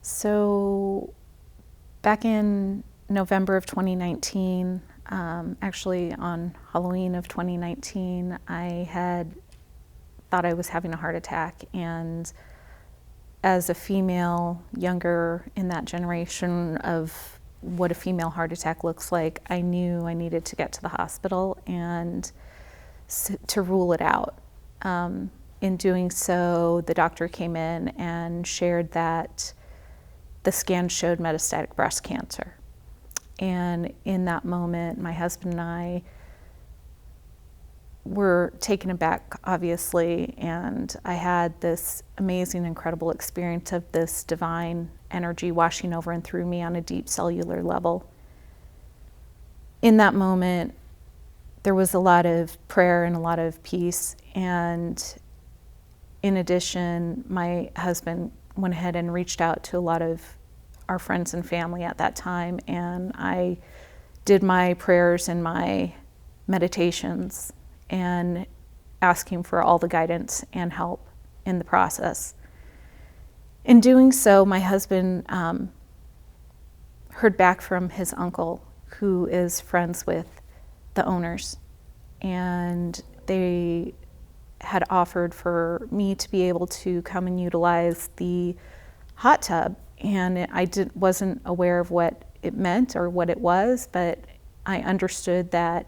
So back in November of 2019, actually on Halloween of 2019, I had thought I was having a heart attack. And as a female, younger in that generation of what a female heart attack looks like, I knew I needed to get to the hospital and to rule it out. In doing so, the doctor came in and shared that the scan showed metastatic breast cancer. And in that moment, my husband and I were taken aback, obviously, and I had this amazing, incredible experience of this divine energy washing over and through me on a deep cellular level. In that moment, there was a lot of prayer and a lot of peace, and in addition, my husband went ahead and reached out to a lot of our friends and family at that time, and I did my prayers and my meditations and asking for all the guidance and help in the process. In doing so, my husband heard back from his uncle, who is friends with the owners, and they had offered for me to be able to come and utilize the hot tub. And I wasn't aware of what it meant or what it was, but I understood that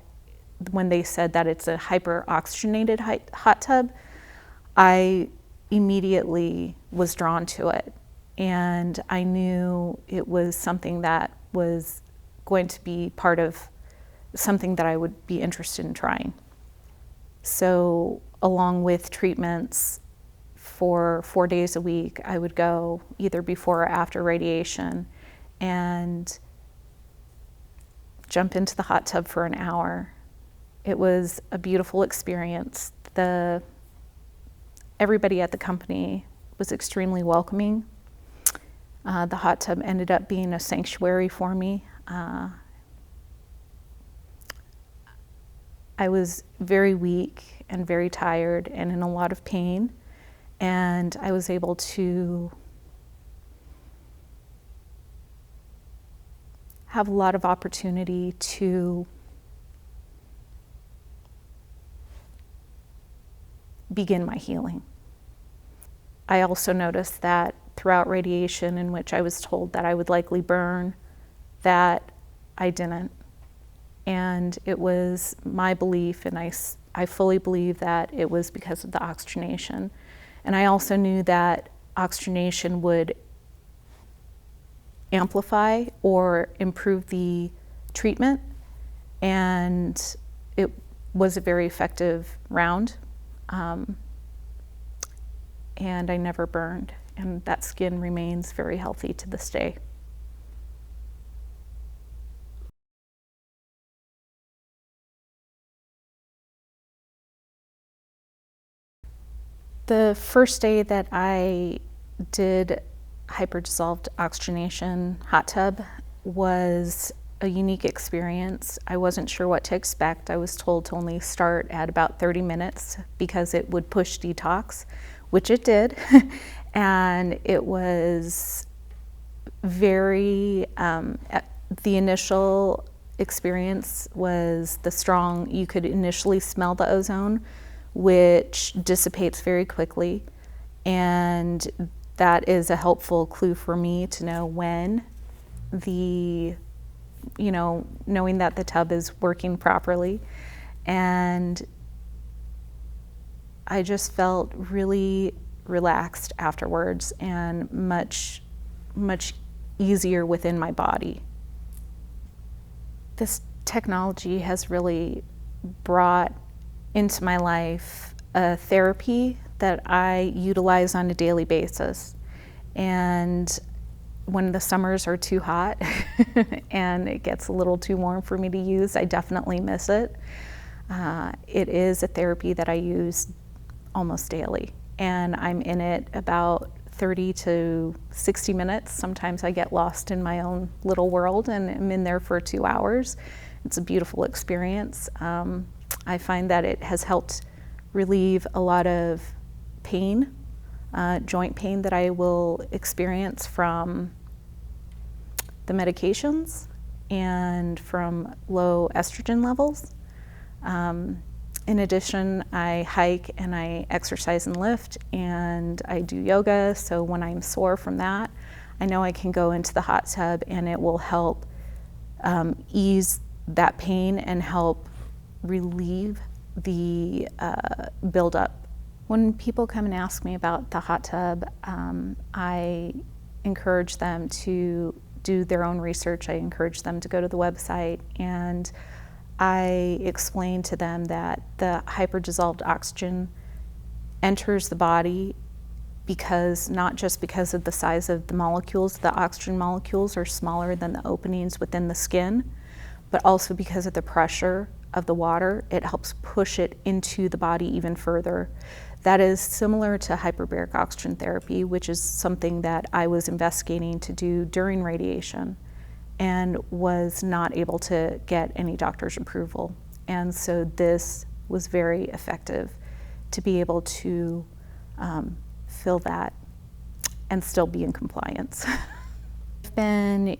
when they said that it's a hyper-oxygenated hot tub, I immediately was drawn to it. And I knew it was something that was going to be part of something that I would be interested in trying. So along with treatments for 4 days a week, I would go either before or after radiation and jump into the hot tub for an hour. It was a beautiful experience. Everybody at the company was extremely welcoming. The hot tub ended up being a sanctuary for me. I was very weak and very tired and in a lot of pain, and I was able to have a lot of opportunity to begin my healing. I also noticed that throughout radiation, in which I was told that I would likely burn, that I didn't. And it was my belief, and I fully believe that it was because of the oxygenation. And I also knew that oxygenation would amplify or improve the treatment, and it was a very effective round. And I never burned, and that skin remains very healthy to this day. The first day that I did hyperdissolved oxygenation hot tub was a unique experience. I wasn't sure what to expect. I was told to only start at about 30 minutes because it would push detox, which it did. And it was very, the initial experience was the strong, you could initially smell the ozone, which dissipates very quickly. And that is a helpful clue for me to know when knowing that the tub is working properly. And I just felt really relaxed afterwards and much, much easier within my body. This technology has really brought into my life a therapy that I utilize on a daily basis. And when the summers are too hot and it gets a little too warm for me to use, I definitely miss it. It is a therapy that I use almost daily, and I'm in it about 30 to 60 minutes. Sometimes I get lost in my own little world and I'm in there for 2 hours. It's a beautiful experience. I find that it has helped relieve a lot of pain joint pain that I will experience from the medications and from low estrogen levels. In addition, I hike and I exercise and lift, and I do yoga, so when I'm sore from that, I know I can go into the hot tub and it will help ease that pain and help relieve the buildup. When people come and ask me about the hot tub, I encourage them to do their own research. I encourage them to go to the website, and I explain to them that the hyperdissolved oxygen enters the body because, not just because of the size of the molecules, the oxygen molecules are smaller than the openings within the skin, but also because of the pressure of the water, it helps push it into the body even further. That is similar to hyperbaric oxygen therapy, which is something that I was investigating to do during radiation and was not able to get any doctor's approval. And so this was very effective to be able to fill that and still be in compliance. I've been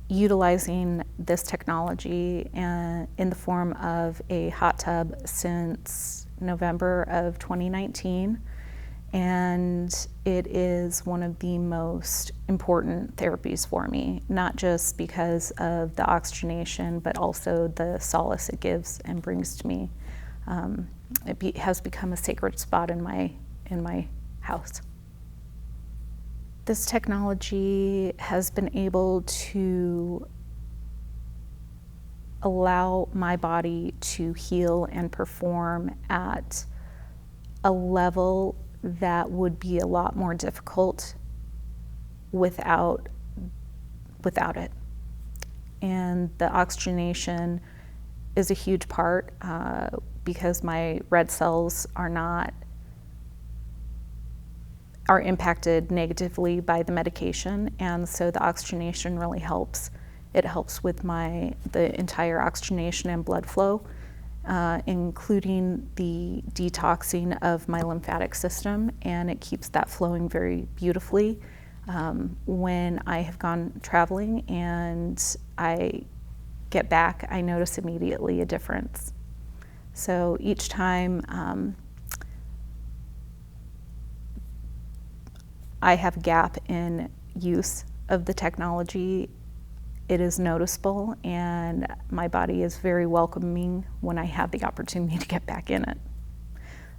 utilizing this technology in the form of a hot tub since November of 2019, and it is one of the most important therapies for me, not just because of the oxygenation, but also the solace it gives and brings to me. It has become a sacred spot in my house. This technology has been able to allow my body to heal and perform at a level that would be a lot more difficult without it. And the oxygenation is a huge part because my red cells are impacted negatively by the medication, and so the oxygenation really helps. It helps with the entire oxygenation and blood flow, including the detoxing of my lymphatic system, and it keeps that flowing very beautifully. When I have gone traveling and I get back, I notice immediately a difference. So each time I have a gap in use of the technology, it is noticeable, and my body is very welcoming when I have the opportunity to get back in it.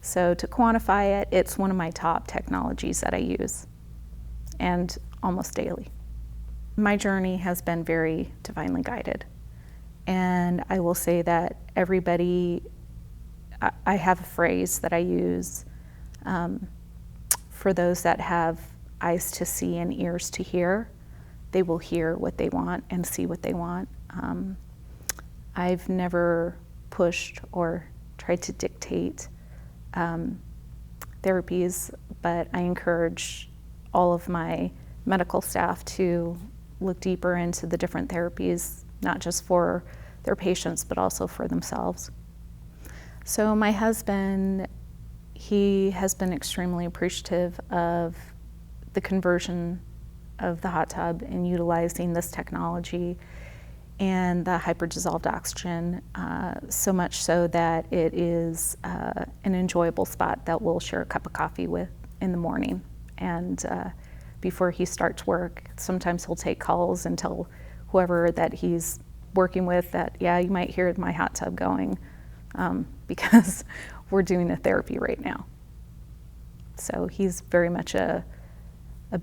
So to quantify it, it's one of my top technologies that I use, and almost daily. My journey has been very divinely guided, and I will say that I have a phrase that I use for those that have eyes to see and ears to hear. They will hear what they want and see what they want. I've never pushed or tried to dictate therapies, but I encourage all of my medical staff to look deeper into the different therapies, not just for their patients, but also for themselves. So my husband, he has been extremely appreciative of the conversion of the hot tub and utilizing this technology and the hyperdissolved oxygen, so much so that it is an enjoyable spot that we'll share a cup of coffee with in the morning. And before he starts work, sometimes he'll take calls and tell whoever that he's working with that, yeah, you might hear my hot tub going because we're doing a therapy right now. So he's very much a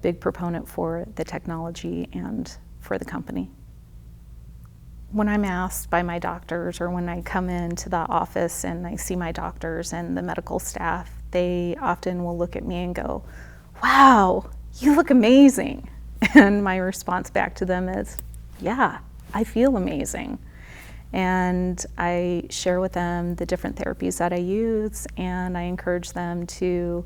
big proponent for the technology and for the company. When I'm asked by my doctors, or when I come into the office and I see my doctors and the medical staff, they often will look at me and go, "Wow, you look amazing." And my response back to them is, "Yeah, I feel amazing." And I share with them the different therapies that I use, and I encourage them to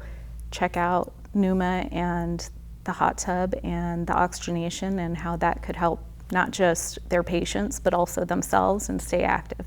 check out Pneuma and the hot tub and the oxygenation and how that could help not just their patients, but also themselves and stay active.